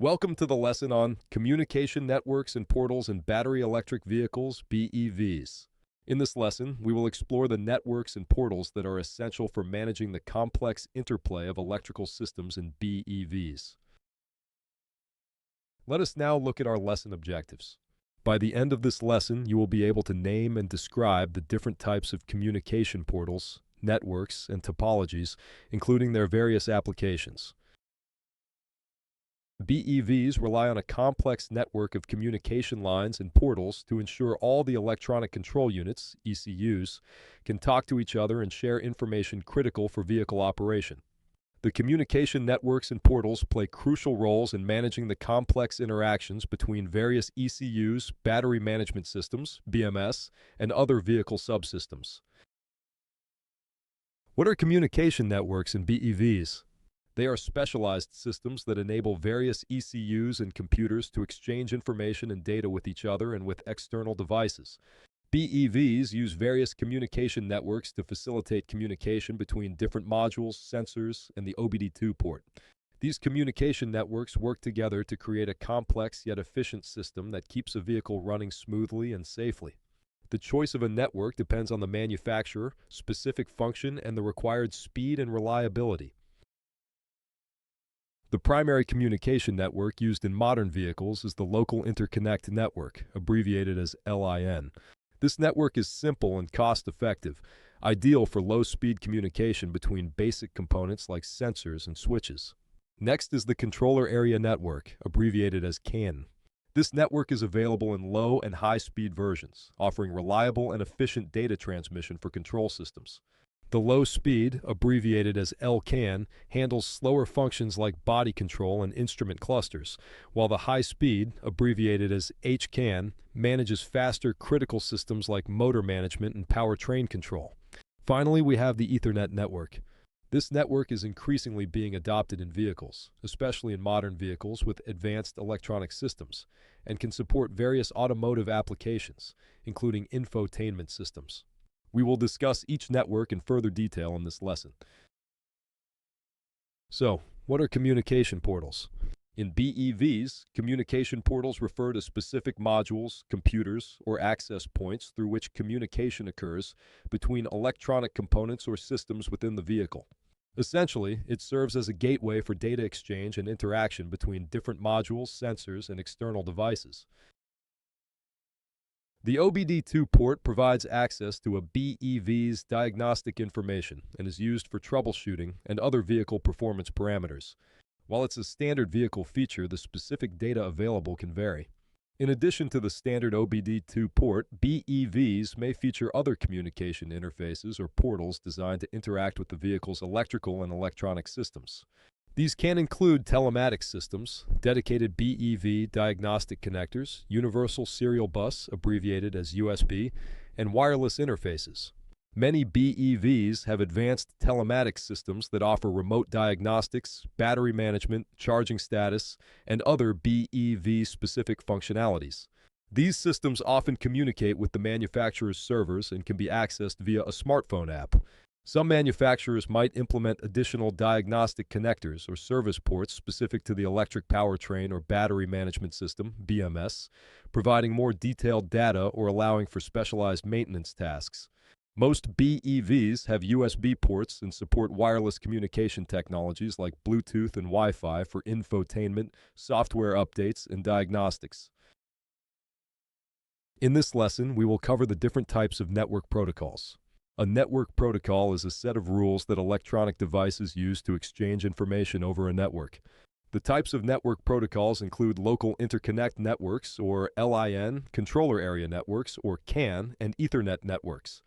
Welcome to the lesson on Communication Networks and Portals in Battery Electric Vehicles, BEVs. In this lesson, we will explore the networks and portals that are essential for managing the complex interplay of electrical systems in BEVs. Let us now look at our lesson objectives. By the end of this lesson, you will be able to name and describe the different types of communication portals, networks, and topologies, including their various applications. BEVs rely on a complex network of communication lines and portals to ensure all the electronic control units, ECUs, can talk to each other and share information critical for vehicle operation. The communication networks and portals play crucial roles in managing the complex interactions between various ECUs, battery management systems, BMS, and other vehicle subsystems. What are communication networks in BEVs? They are specialized systems that enable various ECUs and computers to exchange information and data with each other and with external devices. BEVs use various communication networks to facilitate communication between different modules, sensors, and the OBD2 port. These communication networks work together to create a complex yet efficient system that keeps a vehicle running smoothly and safely. The choice of a network depends on the manufacturer, specific function, and the required speed and reliability. The primary communication network used in modern vehicles is the Local Interconnect Network, abbreviated as LIN. This network is simple and cost-effective, ideal for low-speed communication between basic components like sensors and switches. Next is the Controller Area Network, abbreviated as CAN. This network is available in low and high-speed versions, offering reliable and efficient data transmission for control systems. The low speed, abbreviated as LCAN, handles slower functions like body control and instrument clusters, while the high speed, abbreviated as HCAN, manages faster critical systems like motor management and powertrain control. Finally, we have the Ethernet network. This network is increasingly being adopted in vehicles, especially in modern vehicles with advanced electronic systems, and can support various automotive applications, including infotainment systems. We will discuss each network in further detail in this lesson. So, what are communication portals? In BEVs, communication portals refer to specific modules, computers, or access points through which communication occurs between electronic components or systems within the vehicle. Essentially, it serves as a gateway for data exchange and interaction between different modules, sensors, and external devices. The OBD2 port provides access to a BEV's diagnostic information and is used for troubleshooting and other vehicle performance parameters. While it's a standard vehicle feature, the specific data available can vary. In addition to the standard OBD2 port, BEVs may feature other communication interfaces or portals designed to interact with the vehicle's electrical and electronic systems. These can include telematics systems, dedicated BEV diagnostic connectors, universal serial bus, abbreviated as USB, and wireless interfaces. Many BEVs have advanced telematics systems that offer remote diagnostics, battery management, charging status, and other BEV-specific functionalities. These systems often communicate with the manufacturer's servers and can be accessed via a smartphone app. Some manufacturers might implement additional diagnostic connectors or service ports specific to the electric powertrain or battery management system, BMS, providing more detailed data or allowing for specialized maintenance tasks. Most BEVs have USB ports and support wireless communication technologies like Bluetooth and Wi-Fi for infotainment, software updates, and diagnostics. In this lesson, we will cover the different types of network protocols. A network protocol is a set of rules that electronic devices use to exchange information over a network. The types of network protocols include Local Interconnect Networks, or LIN, Controller Area Networks, or CAN, and Ethernet networks.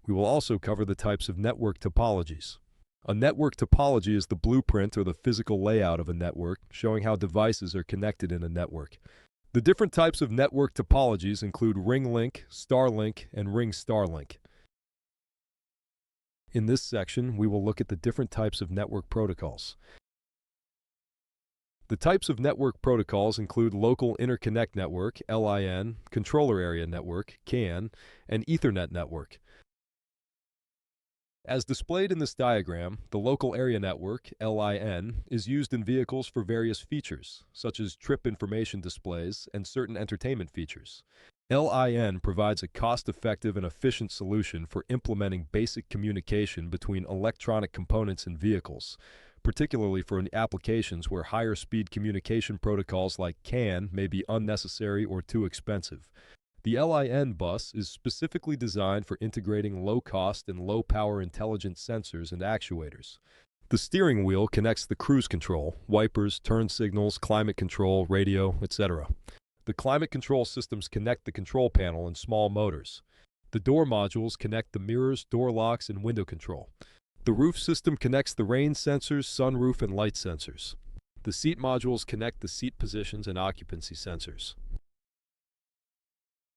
We will also cover the types of network topologies. A network topology is the blueprint or the physical layout of a network, showing how devices are connected in a network. The different types of network topologies include ring link, star link, and ring star link. In this section, we will look at the different types of network protocols. The types of network protocols include Local Interconnect Network, LIN, Controller Area Network, CAN, and Ethernet network. As displayed in this diagram, the local area network, LIN, is used in vehicles for various features, such as trip information displays and certain entertainment features. LIN provides a cost-effective and efficient solution for implementing basic communication between electronic components in vehicles, particularly for applications where higher speed communication protocols like CAN may be unnecessary or too expensive. The LIN bus is specifically designed for integrating low-cost and low-power intelligent sensors and actuators. The steering wheel connects the cruise control, wipers, turn signals, climate control, radio, etc. The climate control systems connect the control panel and small motors. The door modules connect the mirrors, door locks, and window control. The roof system connects the rain sensors, sunroof, and light sensors. The seat modules connect the seat positions and occupancy sensors.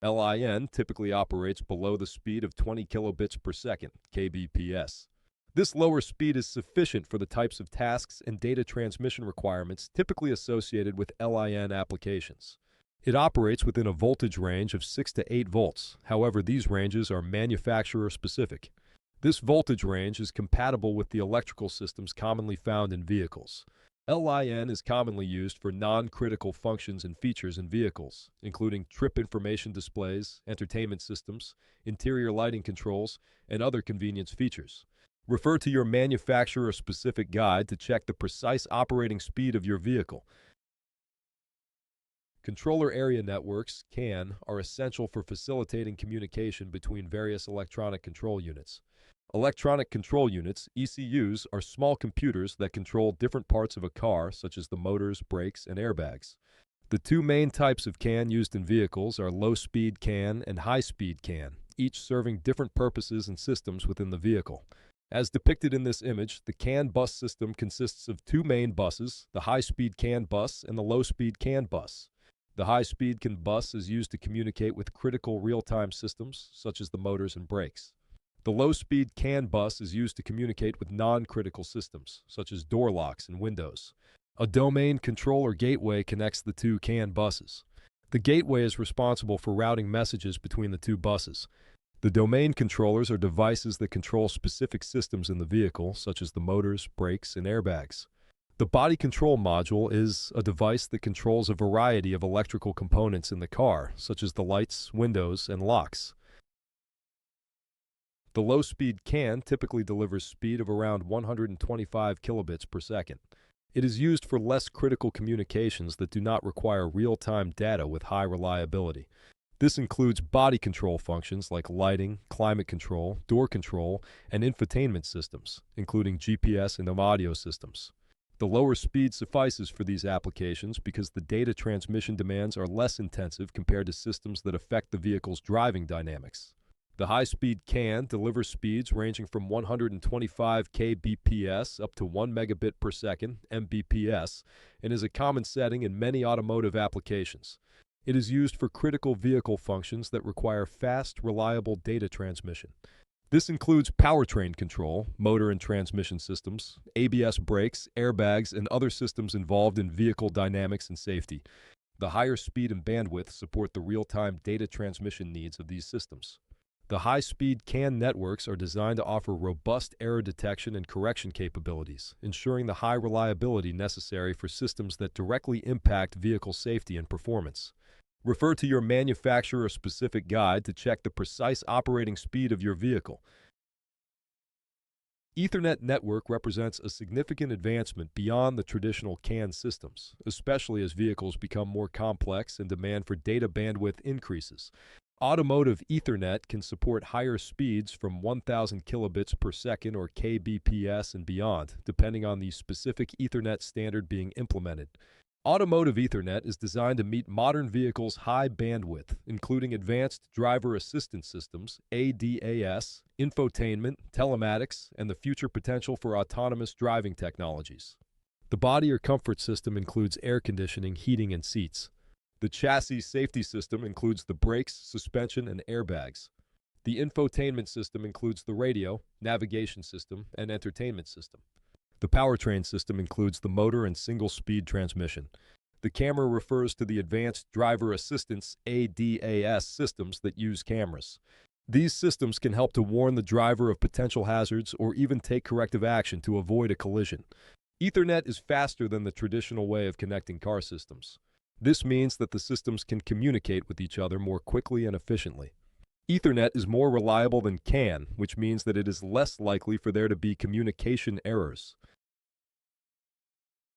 LIN typically operates below the speed of 20 kilobits per second, kbps. This lower speed is sufficient for the types of tasks and data transmission requirements typically associated with LIN applications. It operates within a voltage range of 6 to 8 volts. However, these ranges are manufacturer-specific. This voltage range is compatible with the electrical systems commonly found in vehicles. LIN is commonly used for non-critical functions and features in vehicles, including trip information displays, entertainment systems, interior lighting controls, and other convenience features. Refer to your manufacturer-specific guide to check the precise operating speed of your vehicle. Controller area networks, CAN, are essential for facilitating communication between various electronic control units. Electronic control units, ECUs, are small computers that control different parts of a car, such as the motors, brakes, and airbags. The two main types of CAN used in vehicles are low-speed CAN and high-speed CAN, each serving different purposes and systems within the vehicle. As depicted in this image, the CAN bus system consists of two main buses, the high-speed CAN bus and the low-speed CAN bus. The high-speed CAN bus is used to communicate with critical real-time systems, such as the motors and brakes. The low-speed CAN bus is used to communicate with non-critical systems, such as door locks and windows. A domain controller gateway connects the two CAN buses. The gateway is responsible for routing messages between the two buses. The domain controllers are devices that control specific systems in the vehicle, such as the motors, brakes, and airbags. The body control module is a device that controls a variety of electrical components in the car, such as the lights, windows, and locks. The low-speed CAN typically delivers speed of around 125 kilobits per second. It is used for less critical communications that do not require real-time data with high reliability. This includes body control functions like lighting, climate control, door control, and infotainment systems, including GPS and audio systems. The lower speed suffices for these applications because the data transmission demands are less intensive compared to systems that affect the vehicle's driving dynamics. The high-speed CAN delivers speeds ranging from 125 kbps up to 1 megabit per second, mbps, and is a common setting in many automotive applications. It is used for critical vehicle functions that require fast, reliable data transmission. This includes powertrain control, motor and transmission systems, ABS brakes, airbags, and other systems involved in vehicle dynamics and safety. The higher speed and bandwidth support the real-time data transmission needs of these systems. The high-speed CAN networks are designed to offer robust error detection and correction capabilities, ensuring the high reliability necessary for systems that directly impact vehicle safety and performance. Refer to your manufacturer-specific guide to check the precise operating speed of your vehicle. Ethernet network represents a significant advancement beyond the traditional CAN systems, especially as vehicles become more complex and demand for data bandwidth increases. Automotive Ethernet can support higher speeds from 1,000 kilobits per second or kbps and beyond, depending on the specific Ethernet standard being implemented. Automotive Ethernet is designed to meet modern vehicles' high bandwidth, including advanced driver assistance systems, ADAS, infotainment, telematics, and the future potential for autonomous driving technologies. The body or comfort system includes air conditioning, heating, and seats. The chassis safety system includes the brakes, suspension, and airbags. The infotainment system includes the radio, navigation system, and entertainment system. The powertrain system includes the motor and single-speed transmission. The camera refers to the advanced driver assistance ADAS systems that use cameras. These systems can help to warn the driver of potential hazards or even take corrective action to avoid a collision. Ethernet is faster than the traditional way of connecting car systems. This means that the systems can communicate with each other more quickly and efficiently. Ethernet is more reliable than CAN, which means that it is less likely for there to be communication errors.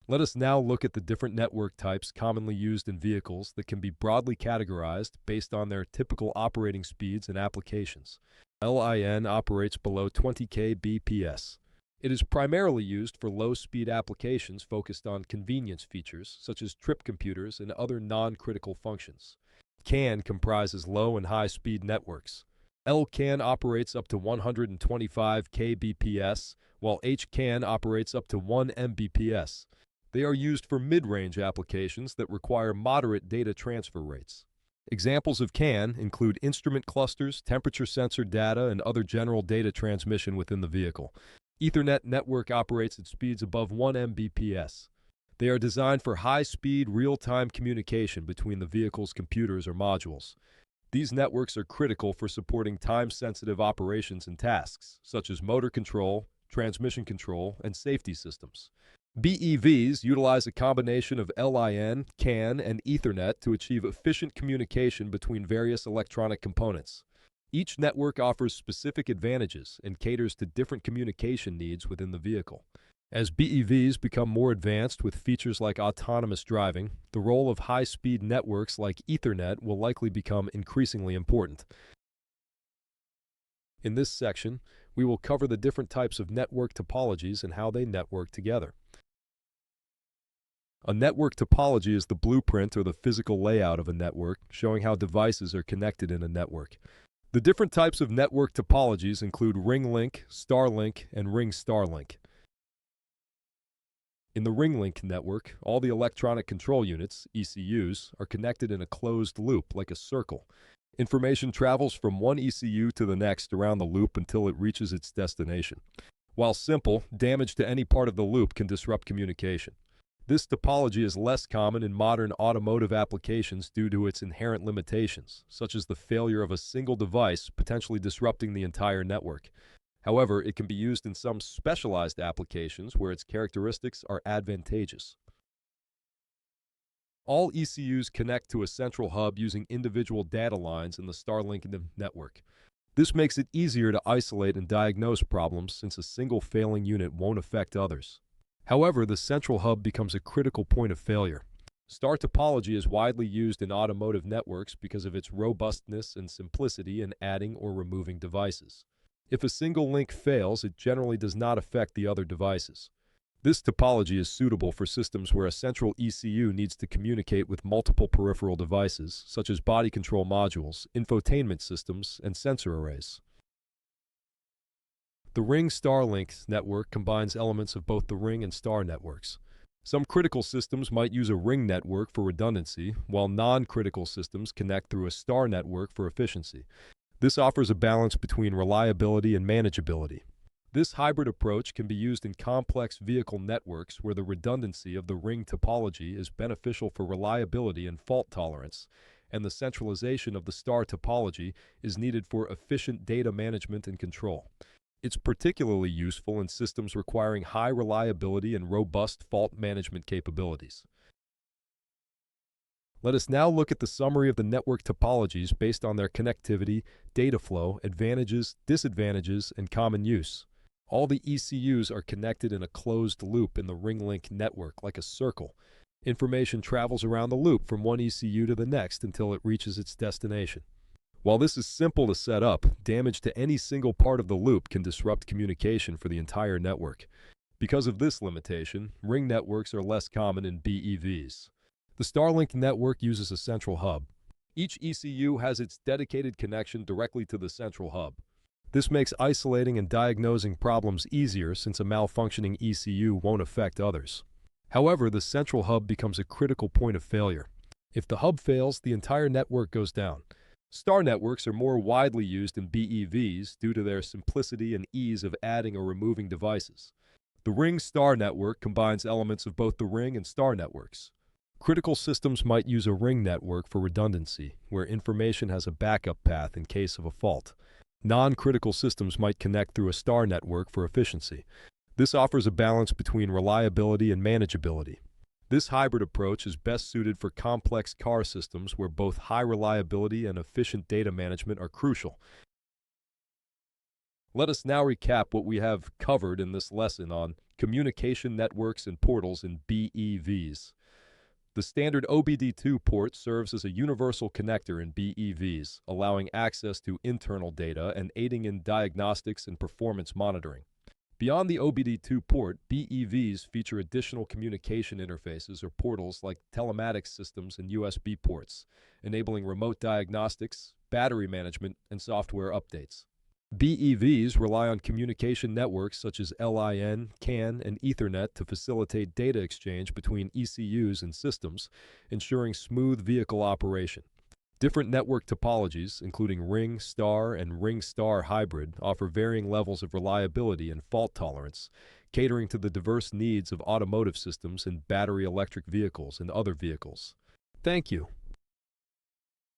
Let us now look at the different network types commonly used in vehicles that can be broadly categorized based on their typical operating speeds and applications. LIN operates below 20 kbps. It is primarily used for low-speed applications focused on convenience features, such as trip computers and other non-critical functions. CAN comprises low and high-speed networks. LCAN operates up to 125 kbps, while HCAN operates up to 1 mbps. They are used for mid-range applications that require moderate data transfer rates. Examples of CAN include instrument clusters, temperature sensor data, and other general data transmission within the vehicle. Ethernet network operates at speeds above 1 mbps. They are designed for high-speed, real-time communication between the vehicle's computers or modules. These networks are critical for supporting time-sensitive operations and tasks, such as motor control, transmission control, and safety systems. BEVs utilize a combination of LIN, CAN, and Ethernet to achieve efficient communication between various electronic components. Each network offers specific advantages and caters to different communication needs within the vehicle. As BEVs become more advanced with features like autonomous driving, the role of high-speed networks like Ethernet will likely become increasingly important. In this section, we will cover the different types of network topologies and how they network together. A network topology is the blueprint or the physical layout of a network, showing how devices are connected in a network. The different types of network topologies include ring link, star link, and ring star link. In the ring link network, all the electronic control units, ECUs, are connected in a closed loop like a circle. Information travels from one ECU to the next around the loop until it reaches its destination. While simple, damage to any part of the loop can disrupt communication. This topology is less common in modern automotive applications due to its inherent limitations, such as the failure of a single device potentially disrupting the entire network. However, it can be used in some specialized applications where its characteristics are advantageous. All ECUs connect to a central hub using individual data lines in the Starlink network. This makes it easier to isolate and diagnose problems since a single failing unit won't affect others. However, the central hub becomes a critical point of failure. Star topology is widely used in automotive networks because of its robustness and simplicity in adding or removing devices. If a single link fails, it generally does not affect the other devices. This topology is suitable for systems where a central ECU needs to communicate with multiple peripheral devices, such as body control modules, infotainment systems, and sensor arrays. The ring Starlink network combines elements of both the ring and star networks. Some critical systems might use a ring network for redundancy, while non-critical systems connect through a star network for efficiency. This offers a balance between reliability and manageability. This hybrid approach can be used in complex vehicle networks where the redundancy of the ring topology is beneficial for reliability and fault tolerance, and the centralization of the star topology is needed for efficient data management and control. It's particularly useful in systems requiring high reliability and robust fault management capabilities. Let us now look at the summary of the network topologies based on their connectivity, data flow, advantages, disadvantages, and common use. All the ECUs are connected in a closed loop in the ring link network like a circle. Information travels around the loop from one ECU to the next until it reaches its destination. While this is simple to set up, damage to any single part of the loop can disrupt communication for the entire network. Because of this limitation, ring networks are less common in BEVs. The Starlink network uses a central hub. Each ECU has its dedicated connection directly to the central hub. This makes isolating and diagnosing problems easier since a malfunctioning ECU won't affect others. However, the central hub becomes a critical point of failure. If the hub fails, the entire network goes down. Star networks are more widely used in BEVs due to their simplicity and ease of adding or removing devices. The ring star network combines elements of both the ring and star networks. Critical systems might use a ring network for redundancy, where information has a backup path in case of a fault. Non-critical systems might connect through a star network for efficiency. This offers a balance between reliability and manageability. This hybrid approach is best suited for complex car systems where both high reliability and efficient data management are crucial. Let us now recap what we have covered in this lesson on communication networks and portals in BEVs. The standard OBD2 port serves as a universal connector in BEVs, allowing access to internal data and aiding in diagnostics and performance monitoring. Beyond the OBD2 port, BEVs feature additional communication interfaces or portals like telematics systems and USB ports, enabling remote diagnostics, battery management, and software updates. BEVs rely on communication networks such as LIN, CAN, and Ethernet to facilitate data exchange between ECUs and systems, ensuring smooth vehicle operation. Different network topologies, including ring, star, and ring-star hybrid, offer varying levels of reliability and fault tolerance, catering to the diverse needs of automotive systems and battery electric vehicles and other vehicles. Thank you.